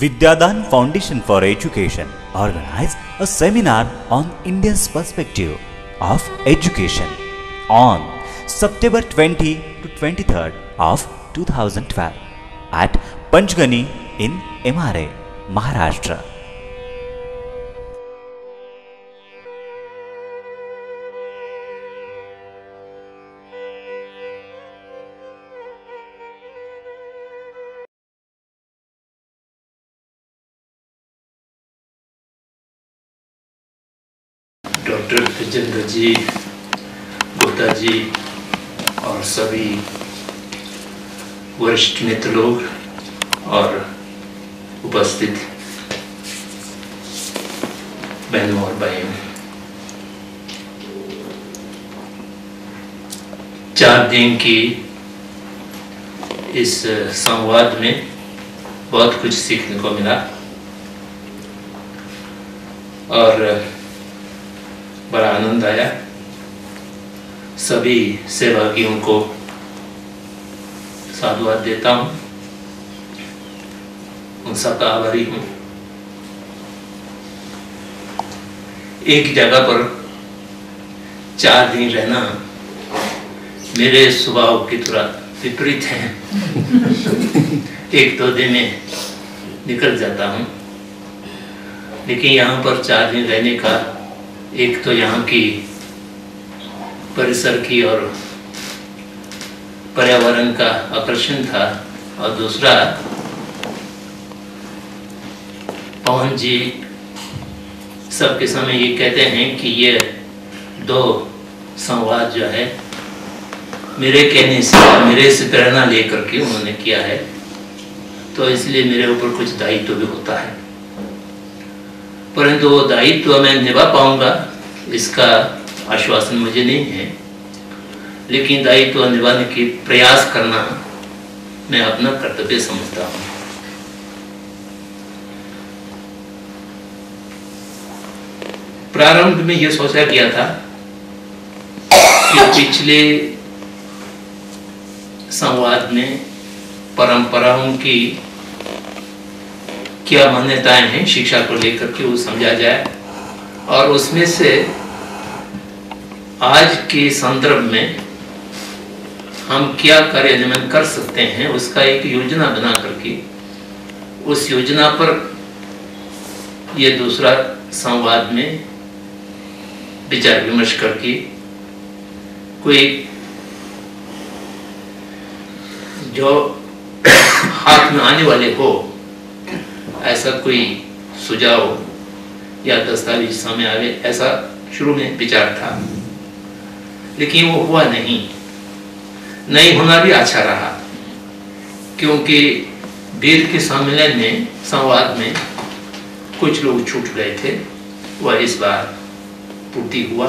Vidyadan Foundation for Education organized a seminar on India's perspective of education on September 20 to 23rd of 2012 at Panchgani in MRA, Maharashtra. Doctor Tejendra ji, Gupta ji और सभी वरिष्ठ नेता लोग और उपस्थित बहनों और भाइयों, 4 दिन की इस संवाद में बहुत कुछ सीखने को मिला और बड़ा आनंद आया। सभी सहभागियों को साधुवाद देता हूँ, उन सबका आभारी हूँ। एक जगह पर 4 दिन रहना मेरे स्वभाव की थोड़ा विपरीत है। 1-2 दिन में निकल जाता हूँ, लेकिन यहाँ पर 4 दिन रहने का एक तो यहाँ की परिसर की और पर्यावरण का आकर्षण था, और दूसरा पवन जी सबके समय ये कहते हैं कि ये 2 संवाद जो है मेरे कहने से, मेरे से प्रेरणा लेकर के उन्होंने किया है, तो इसलिए मेरे ऊपर कुछ दायित्व भी होता है, परंतु वो दायित्व मैं निभा पाऊंगा इसका आश्वासन मुझे नहीं है, लेकिन दायित्व निभाने की प्रयास करना मैं अपना कर्तव्य समझता हूँ। प्रारंभ में यह सोचा गया था कि पिछले संवाद में परंपराओं की क्या मान्यताएं हैं शिक्षा को लेकर के वो समझा जाए, और उसमें से आज के संदर्भ में हम क्या कार्यान्वयन कर सकते हैं उसका एक योजना बना करके उस योजना पर ये दूसरा संवाद में विचार विमर्श करके कोई जो हाथ में आने वाले हो ऐसा कोई सुझाव या दस्तावेज सामने आवे, ऐसा शुरू में विचार था, लेकिन वो हुआ नहीं होना भी अच्छा रहा, क्योंकि बेर के सम्मेलन में संवाद में कुछ लोग छूट गए थे, वह इस बार पूर्ति हुआ,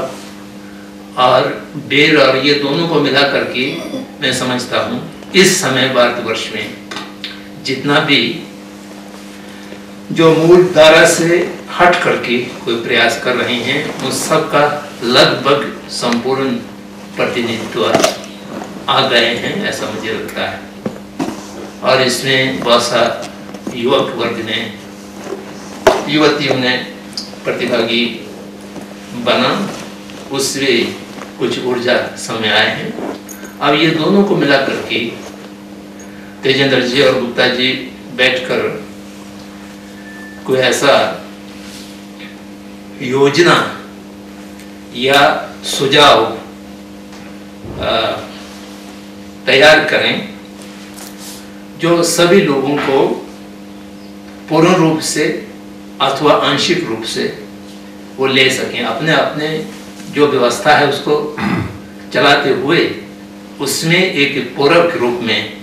और बेर और ये दोनों को मिला करके मैं समझता हूँ इस समय भारतवर्ष में जितना भी जो मूल धारा से हट करके कोई प्रयास कर रहे हैं उन सब का लगभग संपूर्ण प्रतिनिधित्व आ गए हैं, ऐसा मुझे लगता है। और इसमें बहुत सा युवक वर्ग ने, युवतियों ने प्रतिभागी बना, उससे कुछ ऊर्जा समय आए हैं। अब ये दोनों को मिला करके तेजेंद्र जी और गुप्ता जी बैठकर कोई ऐसा योजना या सुझाव तैयार करें जो सभी लोगों को पूर्ण रूप से अथवा आंशिक रूप से वो ले सकें, अपने अपने जो व्यवस्था है उसको चलाते हुए उसमें एक पूरक रूप में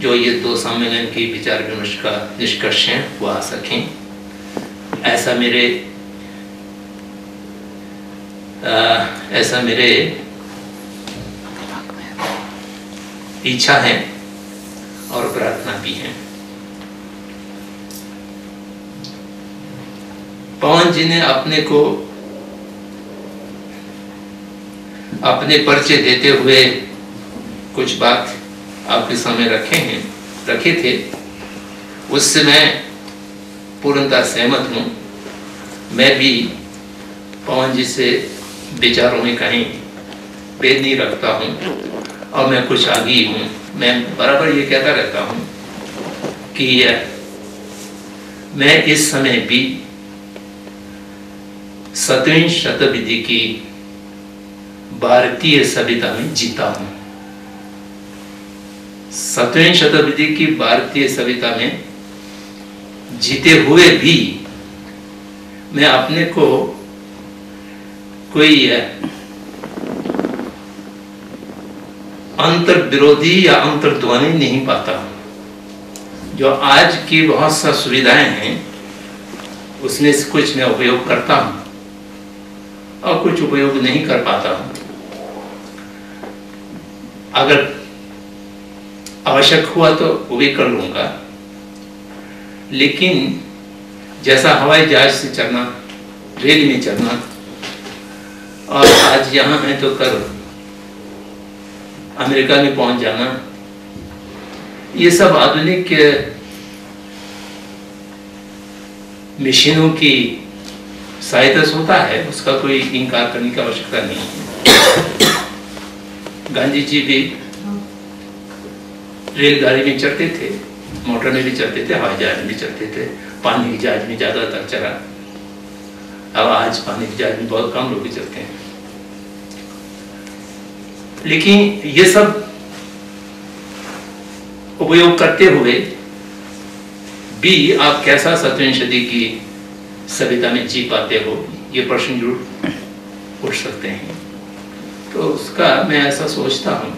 जो ये 2 सम्मेलन की विचार विमर्श का निष्कर्ष है वो आ सकें, ऐसा मेरे इच्छा है और प्रार्थना भी है। पवन जी ने अपने को अपने परिचय देते हुए कुछ बात आपके सामने रखे थे। उस समय पूर्णतः सहमत हूँ। मैं भी पवन जी से विचारों में कहीं भेद नहीं रखता हूँ और मैं कुछ आगे ही हूँ। मैं बराबर ये कहता रहता हूँ कि मैं इस समय भी 7वीं शताब्दी की भारतीय सभ्यता में जीता हूँ। 7वीं शताब्दी की भारतीय सभ्यता में जीते हुए भी मैं अपने को कोई अंतर विरोधी या अंतर्ध्वनि नहीं पाता। जो आज की बहुत सा सुविधाएं हैं उसमें से कुछ मैं उपयोग करता हूं और कुछ उपयोग नहीं कर पाता हूं। अगर आवश्यक हुआ तो वो भी कर लूंगा, लेकिन जैसा हवाई जहाज से चलना, रेल में चलना और आज यहाँ है तो कल अमेरिका में पहुंच जाना, ये सब आधुनिक मशीनों की सहायता से होता है, उसका कोई इनकार करने की आवश्यकता नहीं है। गांधी जी भी रेलगाड़ी में चढ़ते थे, मोटर में भी चलते थे, हवाई जहाज में भी चलते थे, पानी की जहाज में ज्यादातर चला। अब आज पानी की जहाज में बहुत कम लोग भी चलते हैं। लेकिन ये सब उपयोग करते हुए भी आप कैसा 7वीं सदी की सभ्यता में जी पाते हो, ये प्रश्न जरूर उठ सकते हैं। तो उसका मैं ऐसा सोचता हूं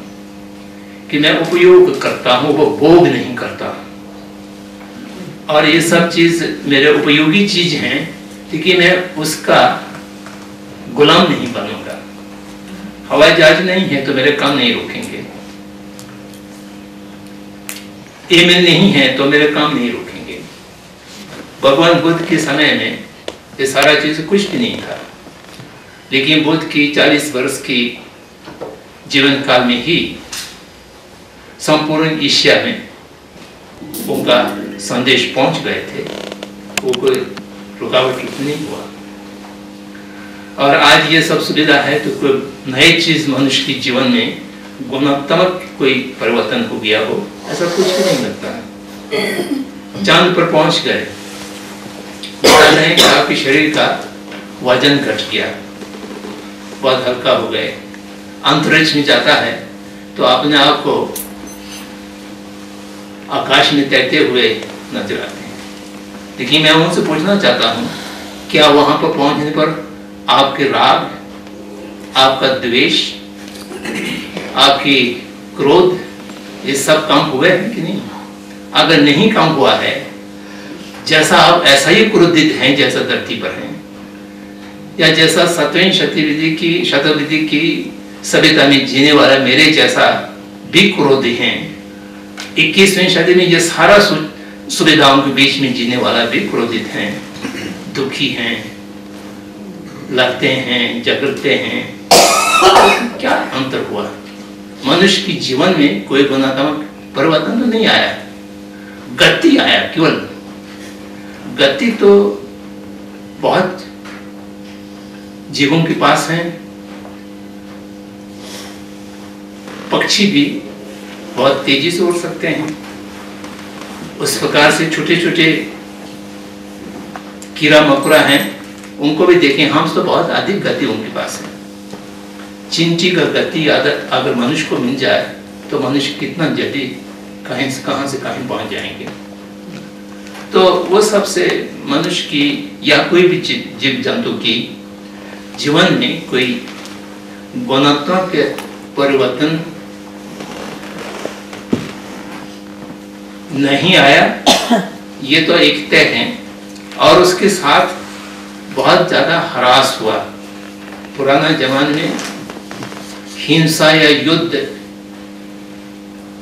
कि मैं उपयोग करता हूं, वो भोग नहीं करता। और ये सब चीज मेरे उपयोगी चीज हैं, लेकिन मैं उसका गुलाम नहीं बनूंगा। हवाई जहाज नहीं है तो मेरे काम नहीं रुकेंगे, ईमेल नहीं है तो मेरे काम नहीं रुकेंगे। भगवान बुद्ध के समय में ये सारा चीज कुछ भी नहीं था, लेकिन बुद्ध की 40 वर्ष की जीवन काल में ही संपूर्ण एशिया में उनका संदेश पहुंच गए थे। वो कोई रुकावट नहीं हुआ। और आज ये सब सुविधा है तो कोई नई चीज मनुष्य के जीवन में गुणात्मक कोई परिवर्तन हो गया हो, ऐसा कुछ भी नहीं लगता है। चांद पर पहुंच गए, आपके शरीर का वजन घट गया, बहुत हल्का हो गए। अंतरिक्ष में जाता है तो अपने आप को आकाश में तैरते हुए नजर आते हैं। लेकिन मैं उनसे पूछना चाहता हूं, क्या वहां पर पहुंचने पर आपके राग, आपका द्वेष, आपकी क्रोध, ये सब कम हुए हैं कि नहीं? अगर नहीं कम हुआ है, जैसा आप ऐसा ही क्रोधित हैं जैसा धरती पर हैं, या जैसा 7वीं शताब्दी की सभ्यता में जीने वाला मेरे जैसा भी क्रोधी हैं, 21वीं सदी में ये सारा सुविधाओं के बीच में जीने वाला भी क्रोधित हैं, दुखी हैं, लड़ते हैं, झगड़ते हैं। क्या अंतर हुआ? मनुष्य के जीवन में कोई गुणात्मक परिवर्तन तो नहीं आया, गति आया। केवल गति तो बहुत जीवों के पास है, पक्षी भी बहुत तेजी से उड़ सकते हैं। उस प्रकार से छोटे छोटे कीड़ा मकोड़ा हैं, उनको भी देखें, हम तो बहुत अधिक गति उनके पास है। चिंटी का गति आदत अगर मनुष्य को मिल जाए तो मनुष्य कितना जल्दी कहीं से कहीं पहुंच जाएंगे। तो वो सबसे मनुष्य की या कोई भी जीव जंतु की जीवन में कोई गुणात्मक परिवर्तन नहीं आया, ये तो एक तय है। और उसके साथ बहुत ज्यादा ह्रास हुआ। पुराना जमाने में हिंसा या युद्ध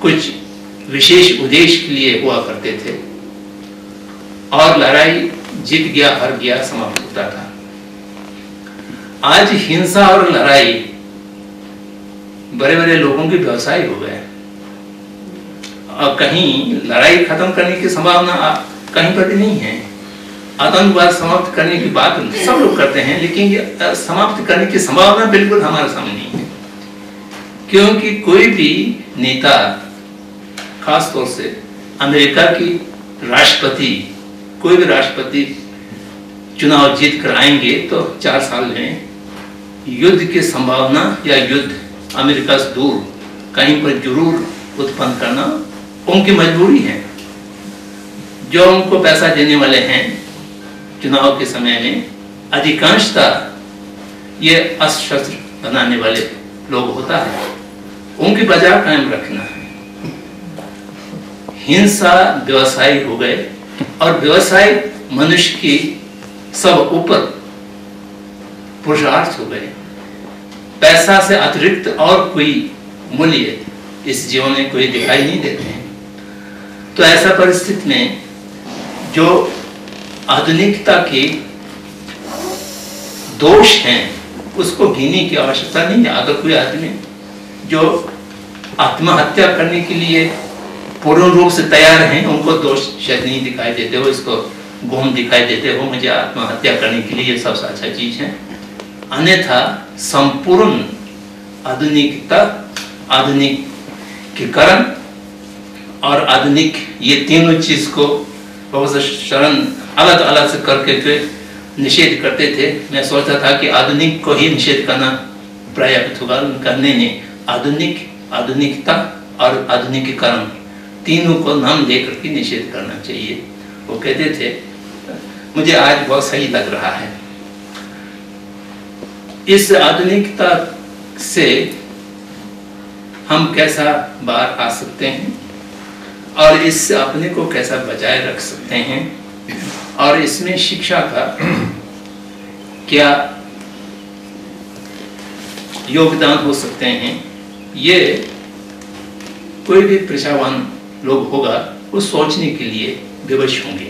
कुछ विशेष उद्देश्य के लिए हुआ करते थे, और लड़ाई जीत गया हार गया समाप्त होता था। आज हिंसा और लड़ाई बड़े बड़े लोगों के व्यवसाय हो गए, और कहीं लड़ाई खत्म करने की संभावना कहीं पर भी नहीं है। आतंकवाद समाप्त करने की बात सब लोग करते हैं, लेकिन ये समाप्त करने की संभावना बिल्कुल हमारे सामने नहीं है, क्योंकि कोई भी नेता, खास तौर से अमेरिका की राष्ट्रपति, कोई भी राष्ट्रपति चुनाव जीत कर आएंगे तो 4 साल में युद्ध की संभावना या युद्ध अमेरिका से दूर कहीं पर जरूर उत्पन्न करना उनकी मजबूरी है। जो उनको पैसा देने वाले हैं चुनाव के समय में, अधिकांशतः ये अस्त्र शस्त्र बनाने वाले लोग होता है, उनकी बाजार कायम रखना है। हिंसा व्यवसाय हो गए और व्यवसाय मनुष्य की सब ऊपर पुरुषार्थ हो गए। पैसा से अतिरिक्त और कोई मूल्य इस जीवन में कोई दिखाई नहीं देते हैं। तो ऐसा परिस्थिति में जो आधुनिकता के दोष हैं उसको गिनने की आवश्यकता नहीं है। अगर कोई आदमी जो आत्महत्या करने के लिए पूर्ण रूप से तैयार हैं, उनको दोष शायद नहीं दिखाई देते हो, इसको गुण दिखाई देते हो, मुझे आत्महत्या करने के लिए ये सबसे अच्छा चीज है। अन्यथा संपूर्ण आधुनिकता, आधुनिकीकरण और आधुनिक, ये तीनों चीज को प्रोफेसर शरण अलग अलग से करके निषेध करते थे। मैं सोचता था कि आधुनिक को ही निषेध करना पर्याप्त होगा, करने ने आधुनिक, आधुनिकता और आधुनिकीकरण तीनों को नाम देकर के निषेध करना चाहिए। वो कहते थे, मुझे आज बहुत सही लग रहा है। इस आधुनिकता से हम कैसा बाहर आ सकते हैं और इससे अपने को कैसा बचाए रख सकते हैं और इसमें शिक्षा का क्या योगदान हो सकते हैं, ये कोई भी पेशावान लोग होगा वो सोचने के लिए विवश होंगे।